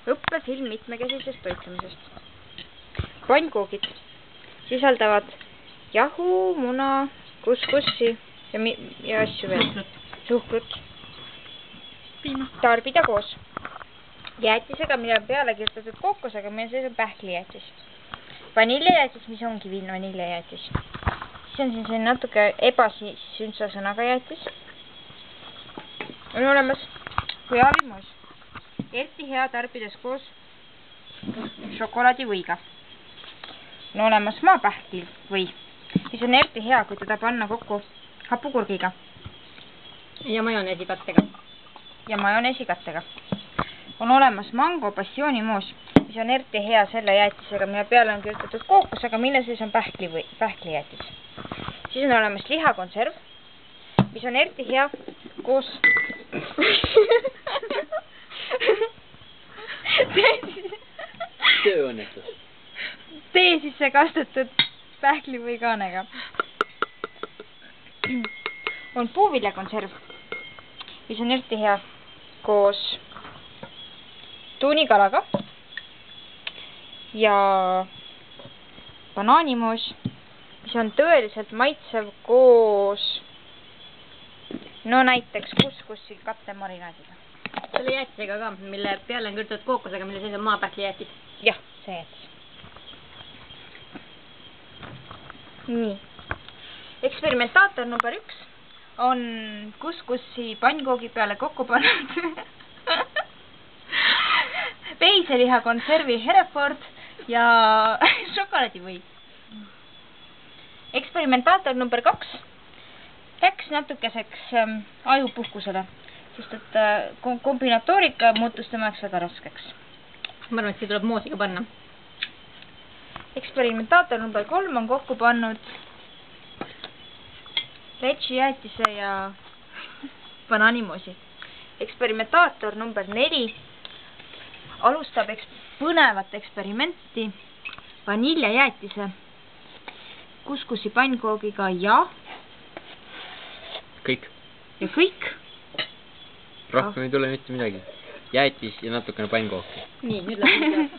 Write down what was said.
õppefilm mitmekesisest toitumisest. Pannkoogid sisaldavad jahu, muna, kuskussi ja asju veel. Suhkrut. Tarbida koos jäätisega, mille peale kirjutatud kookosega, mille sees on pähklijäätis. Vaniljejäätis, mis ongi vaniljejäätis. Siis on siin selline natuke ebasündsa sõnaga jäätis. On olemas hujavimoos. Eriti hea tarbides koos šokolaadivõiga. On olemas maapähkli või, mis on eriti hea, kui teda panna kokku hapukurgiga. Ja majoneesikattega. On olemas mango passioonimoos, mis on eriti hea selle jäätisega, mille peale on kirjutatud kookosega, mille sees on pähklijäätis. Siis on olemas lihakonserv, mis on eriti hea koos tööõnnetus. Tee sisse kastetud pähkli või kaanega. On puuviljakonserv, mis on eriti hea koos tuunikalaga ja banaanimoos, mis on tõeliselt maitsev koos näiteks kuskussi kattemarinaadiga. Selle jäätisega ka, mille peale on kirjutatud kookosega, mille sees on maapähklijäätis. Jah, see jäätis. Nii. Eksperimentaator number 1 on kuskussi pannkoogi peale kokku pannud veiseliha konservi Hereford ja šokolaadivõi. Eksperimentaator number 2 läks natukeseks ajupuhkusele, sest et kombinatoorika muutus temaks väga raskeks. Ma arvan, et siia tuleb moosiga panna. Eksperimentaator number 3 on kokku pannud letši jäätise ja banaanimoosi. Eksperimentaator number 4 alustab põnevat eksperimenti vaniljejäätise, kuskussi pannkoogiga ja kõik. Ja kõik. Rohkem ei tule mitte midagi. Jäätis ja natukene pannkooki. Nii, nüüd läheb.